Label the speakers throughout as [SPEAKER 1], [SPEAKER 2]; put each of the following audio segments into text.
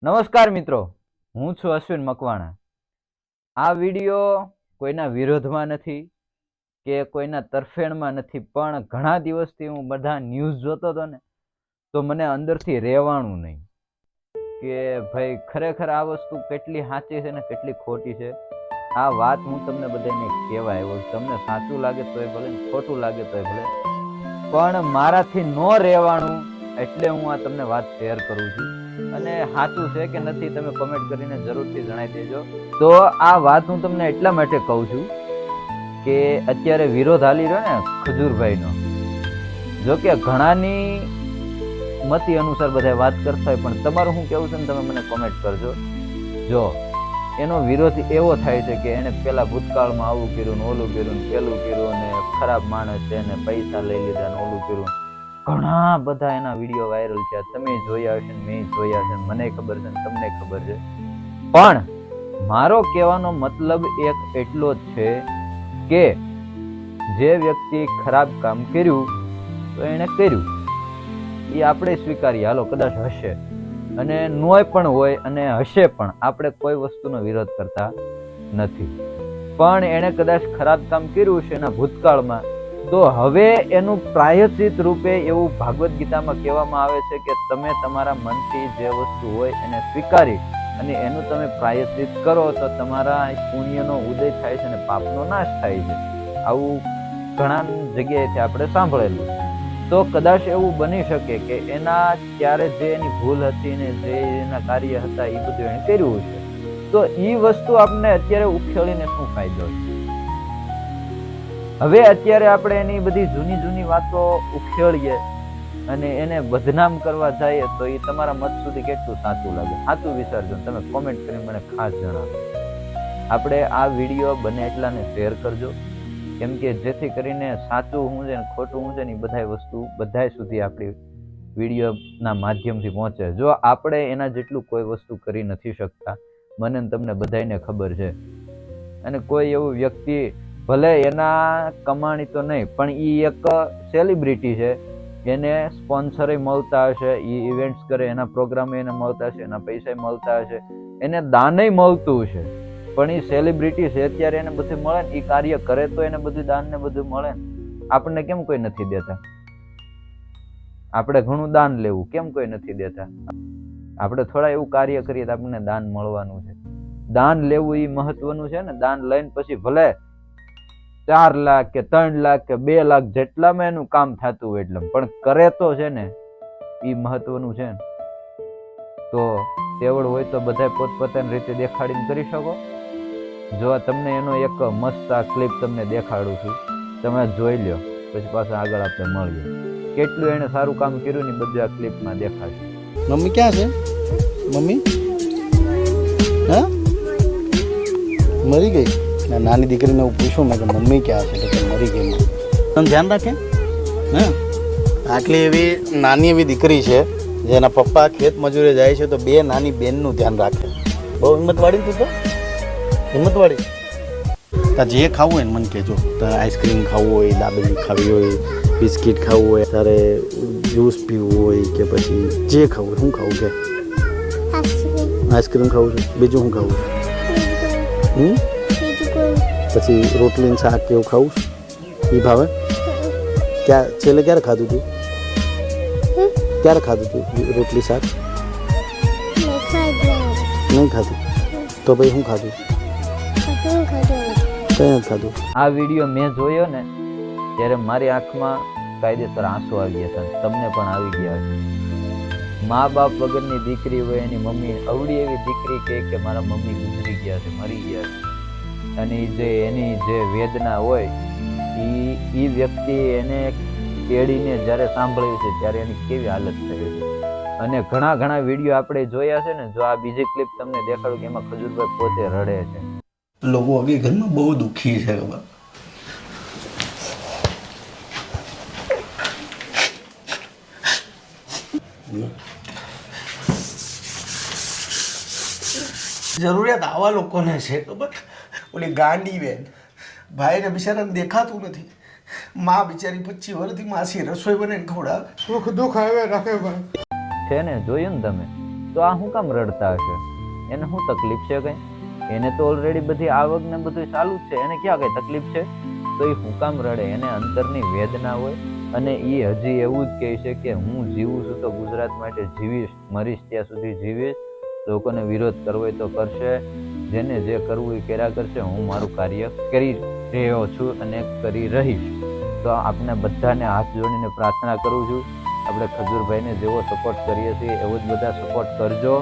[SPEAKER 1] નમસ્કાર મિત્રો, હું છું અશ્વિન મકવાણા. આ વિડીયો કોઈના વિરોધમાં નથી કે કોઈના તરફેણમાં નથી, પણ ઘણા દિવસથી હું બધા ન્યૂઝ જોતો હતો ને તો મને અંદરથી રહેવાનું નહીં કે ભાઈ ખરેખર આ વસ્તુ કેટલી સાચી છે ને કેટલી ખોટી છે. આ વાત હું તમને બધાને કહેવા આવ્યો. તમને સાચું લાગે તોય ભલે, ખોટું લાગે તોય ભલે, પણ મારાથી ન રહેવાનું એટલે હું આ તમને વાત શેર કરું છું. અને સાચું છે કે નથી તમે કોમેન્ટ કરીને જરૂરથી જણાવી દેજો. તો આ વાત હું તમને એટલા માટે કહું છું કે અત્યારે વિરોધ હાલી રહ્યો ને ખજૂરભાઈનો. જો કે ઘણાની મતી અનુસાર બધા વાત કરતા હોય, પણ તમારું શું કેવું છે ને તમે મને કોમેન્ટ કરજો. જો એનો વિરોધ એવો થાય છે કે એને પેલા ભૂતકાળમાં આવું કર્યું ને ઓલું કર્યું ને પેલું કર્યું ને ખરાબ માણસ છે ને પૈસા લઈ લીધા ને ઓલું કર્યું. ઘણા બધા એના વિડીયો વાયરલ છે, તમે જોયા હશે ને મેં જોયા છે, મને ખબર છે ને તમને ખબર છે. પણ મારો કહેવાનો મતલબ એક એટલો જ છે કે જે વ્યક્તિ ખરાબ કામ કર્યું તો એને કર્યું, એ આપણે સ્વીકારીએ. હાલો કદાચ હશે અને નોય પણ હોય અને હશે પણ, આપણે કોઈ વસ્તુનો વિરોધ કરતા નથી. પણ એણે કદાચ ખરાબ કામ કર્યું છે એના ભૂતકાળમાં, તો હવે એનું પ્રાયશ્ચિત રૂપે એવું ભાગવત ગીતામાં કહેવામાં આવે છે કે તમે તમારા મનથી જે વસ્તુ હોય એને સ્વીકારી અને એનું તમે પ્રાયશ્ચિત કરો તો તમારા પુણ્યનો ઉદય થાય છે અને પાપનો નાશ થાય છે. આવું ઘણા જગ્યાએથી આપણે સાંભળેલું. તો કદાચ એવું બની શકે કે એના ત્યારે જે એની ભૂલ હતી ને જે એના કાર્ય હતા એ બધું એને કર્યું છે. તો એ વસ્તુ આપણને અત્યારે ઉખેડીને શું ફાયદો છે? હવે અત્યારે આપણે એની બધી જૂની વાતો ઉખેડીએ અને એને બદનામ કરવા જઈએ તો એ તમારા મત સુધી કેટલું સાચું લાગે? સાચું વિચારજો, તમે કોમેન્ટ કરીને મને ખાસ જણાવો. આપણે આ વિડીયો બને એટલાને શેર કરજો, કેમ કે જેથી કરીને સાચું શું છે ને ખોટું શું છે ને એ બધા વસ્તુ બધા સુધી આપણી વિડીયોના માધ્યમથી પહોંચે. જો આપણે એના જેટલું કોઈ વસ્તુ કરી નથી શકતા, મને તમને બધાને ખબર છે. અને કોઈ એવું વ્યક્તિ ભલે એના કમાણી તો નહીં, પણ એ એક સેલિબ્રિટી છે, એને સ્પોન્સરે મળતા હશે, એ ઇવેન્ટ્સ કરે, એના પ્રોગ્રામ એને મળતા હશે, એના પૈસા મળતા હશે, એને દાનય મળતું છે. પણ એ સેલિબ્રિટી છે અત્યારે એને બધું મળે ને, એ કાર્ય કરે તો એને બધું દાન ને બધું મળે ને. આપણને કેમ કોઈ નથી દેતા? આપણે ઘણું દાન લેવું, કેમ કોઈ નથી દેતા? આપણે થોડા એવું કાર્ય કરીએ તો આપણને દાન મળવાનું છે. દાન લેવું એ મહત્વનું છે ને. દાન લઈને પછી ભલે 4 લાખ કે 3 લાખ કે 2 લાખ જેટલામાં એનું કામ થતું હોય એટલે, પણ કરે તો છે ને, એ મહત્વનું છે ને. તો તેવડ હોય તો બધા પોતપોતાની રીતે દેખાડીને કરી શકો. જો તમને એનો એક મસ્ત આ ક્લિપ તમને દેખાડું છું, તમે જોઈ લ્યો, પછી પાછા આગળ આપણે મળીએ. કેટલું એને સારું કામ કર્યું ને બધું આ ક્લિપમાં દેખાશે.
[SPEAKER 2] મમ્મી ક્યાં છે? મમ્મી હા મરી ગઈ. નાની દીકરીને હું પૂછું મેં કે મમ્મી ક્યાં છે, તો મરી ગઈ. તમે ધ્યાન રાખે. હા, આટલી એવી નાની એવી દીકરી છે જેના પપ્પા ખેત મજૂરે જાય છે, તો 2 નાની બેનનું ધ્યાન રાખે. બહુ હિંમતવાળી તું તો, હિંમતવાળી. તારે જે ખાવું હોય ને મને કહેજો. તારે આઈસ્ક્રીમ ખાવું હોય, દાબેલી ખાવી હોય, બિસ્કિટ ખાવું હોય, તારે જ્યુસ પીવું હોય કે પછી જે ખાવું હોય. શું ખાવું કે? આઈસ્ક્રીમ ખાવું છે. બીજું શું ખાવું? પછી રોટલી ને શાક કેવું ખાવું એ ભાવે? છેલ્લે ક્યારે ખાધું તું? ક્યારે ખાધું તું રોટલી શાક? નહીં ખાધું. તો ભાઈ શું ખાધું? કઈ નથી ખાધું.
[SPEAKER 1] આ વિડીયો મેં જોયો ને ત્યારે મારી આંખમાં કાયદેસર આંસુ આવી ગયા હતા, તમને પણ આવી ગયા છે. મા બાપ વગરની દીકરી હોય, એની મમ્મી અવળી એવી દીકરી કે મારા મમ્મી ગુજરી ગયા છે, મરી ગયા છે, અને એની જે વેદના હોય એ વ્યક્તિ એને કેળીને જ્યારે સાંભળ્યું છે ત્યારે એની કેવી હાલત થઈ છે. અને ઘણા વિડીયો આપણે જોયા છે ને. જો આ બીજી ક્લિપ તમને દેખાડું કે એમાં ખજૂરભાઈ પોતે રડે છે.
[SPEAKER 2] લોકો હવે ઘરમાં બહુ દુઃખી છે. જરૂરિયાત આવા લોકોને છે. ખબર? ઓલી ગાંડી બેન, ભાઈને બિચારાને દેખાતું નથી. માં બિચારી 25 વર્ષથી માસી રસોઈ બનાવીને ખવડાવે.
[SPEAKER 3] સુખ દુઃખ આવે રાખે ભાઈ.
[SPEAKER 1] છે ને, જોયું ને તમે? તો આ શું કામ રડતા હશે? એને શું તકલીફ છે કઈ? એને તો ઓલરેડી બધી આવક ને બધું ચાલુ જ છે, એને ક્યાં કઈ તકલીફ છે? તો એ શું કામ રડે? એને અંતરની વેદના હોય અને એ હજી એવું જ કહે છે કે હું જીવું છું તો ગુજરાત માટે જીવીશ, મરીશ ત્યાં સુધી જીવીશ, લોકોને વિરોધ કરવો હોય તો કરશે, જેને જે કરવું એ કર્યા કરશે, હું મારું કાર્ય કરી રહ્યો છું અને કરી રહીશ. તો આપણે બધાને હાથ જોડીને પ્રાર્થના કરું છું, આપણે ખજૂરભાઈને જેવો સપોર્ટ કરીએ છીએ એવો જ બધા સપોર્ટ કરજો.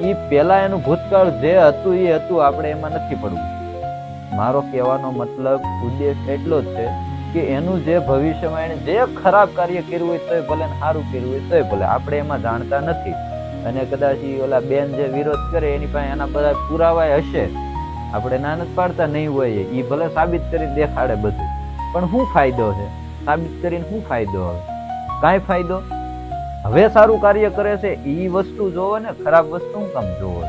[SPEAKER 1] એ પહેલા એનું ભૂતકાળ જે હતું એ હતું, આપણે એમાં નથી પડવું. મારો કહેવાનો મતલબ ઉદ્દેશ એટલો જ છે કે એનું જે ભવિષ્યમાં એને જે ખરાબ કાર્ય કર્યું હોય તોય ભલે, સારું કર્યું હોય તોય ભલે, આપણે એમાં જાણતા નથી. અને કદાચ ઓલા બેન જે વિરોધ કરે એની પાસે એના બધા પુરાવા હશે, આપણે ના નથી પાડતા નહીં હોય, એ ભલે સાબિત કરી દેખાડે બધું, પણ શું ફાયદો છે? સાબિત કરીને શું ફાયદો? હવે કાંઈ ફાયદો. હવે સારું કાર્ય કરે છે એ વસ્તુ જોવો ને, ખરાબ વસ્તુ શું કામ જોવો?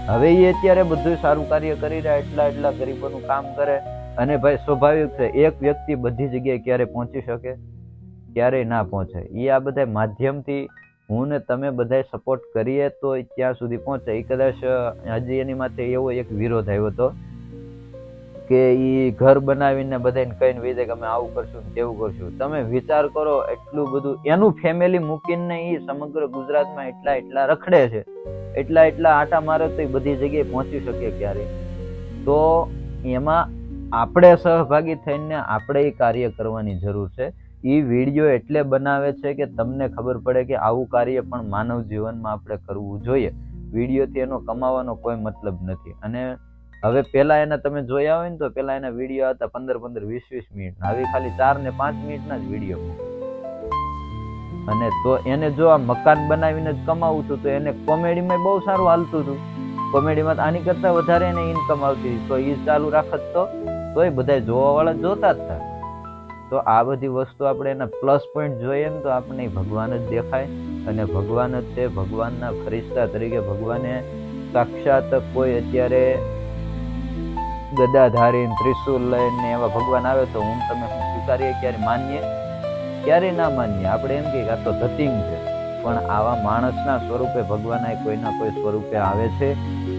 [SPEAKER 1] હવે એ અત્યારે બધું સારું કાર્ય કરી રહ્યા, એટલા ગરીબોનું કામ કરે. અને ભાઈ સ્વાભાવિક છે, એક વ્યક્તિ બધી જગ્યાએ ક્યારે પહોંચી શકે? ક્યારેય ના પહોંચે. એ આ બધા માધ્યમથી હું ને તમે બધા સપોર્ટ કરીએ તો ત્યાં સુધી પહોંચે. એ કદાચ હજી એની માથે એવો એક વિરોધ આવ્યો હતો કે એ ઘર બનાવીને બધાને કહીને વિદે કે અમે આવું કરશું તેવું કરશું. તમે વિચાર કરો, એટલું બધું એનું ફેમિલી મૂકીને એ સમગ્ર ગુજરાતમાં એટલા રખડે છે, એટલા આટા મારે તો એ બધી જગ્યાએ પહોંચી શકે ક્યારે? તો એમાં આપણે સહભાગી થઈને આપણે એ કાર્ય કરવાની જરૂર છે. એ વિડીયો એટલે બનાવે છે કે તમને ખબર પડે કે આવું કાર્ય પણ માનવ જીવનમાં આપણે કરવું જોઈએ. વિડીયોથી એનો કમાવાનો કોઈ મતલબ નથી. અને હવે પેલા એના તમે જોયા હોય ને તો પેલા એના વિડીયો હતા 15-15, 20-20 મિનિટ, હવે ખાલી 4 ને 5 મિનિટના જ વિડીયો. અને તો એને જો આ મકાન બનાવીને જ કમાવું હતું તો એને કોમેડીમાં બહુ સારું હાલતું હતું. કોમેડીમાં આની કરતા વધારે એને ઇન્કમ આવતી, તો એ ચાલુ રાખત તોય બધા જોવા વાળા જોતા જ હતા. તો આ બધી વસ્તુ આપણે એના પ્લસ પોઈન્ટ જોઈએ ને તો આપણને ભગવાન જ દેખાય. અને ભગવાન જ છે, ભગવાનના ફરિશ્તા તરીકે ભગવાને સાક્ષાત કોઈ અત્યારે ગદાધારી ત્રિશુલ લઈને એવા ભગવાન આવે તો હું તમે સ્વીકારીએ? ક્યારે માનીએ? ક્યારે ના માનીએ. આપણે એમ કે આ તો ધતિંગ છે, પણ આવા માણસના સ્વરૂપે ભગવાન કોઈના કોઈ સ્વરૂપે આવે છે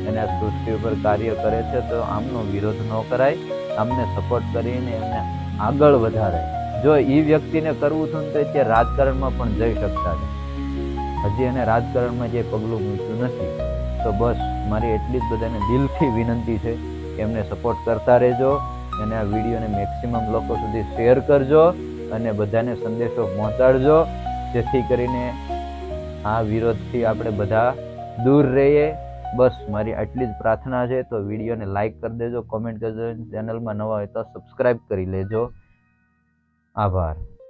[SPEAKER 1] અને આ સૃષ્ટિ ઉપર કાર્ય કરે છે. તો આમનો વિરોધ ન કરાય, આમને સપોર્ટ કરીને એમને આગળ વધારે. જો એ વ્યક્તિને કરવું હતું ને તો અત્યારે રાજકારણમાં પણ જઈ શકતા હતા. હજી એને રાજકારણમાં જે પગલું મૂક્યું નથી. તો બસ મારી એટલી જ બધાને દિલથી વિનંતી છે કે એમને સપોર્ટ કરતા રહેજો અને આ વિડીયોને મેક્સિમમ લોકો સુધી શેર કરજો અને બધાને સંદેશો પહોંચાડજો, જેથી કરીને આ વિરોધથી આપણે બધા દૂર રહીએ. બસ મારી આટલી જ પ્રાર્થના છે. તો વિડીયોને લાઈક કરી દેજો, કોમેન્ટ કરજો, ચેનલમાં નવા હોય તો સબસ્ક્રાઈબ કરી લેજો. આભાર.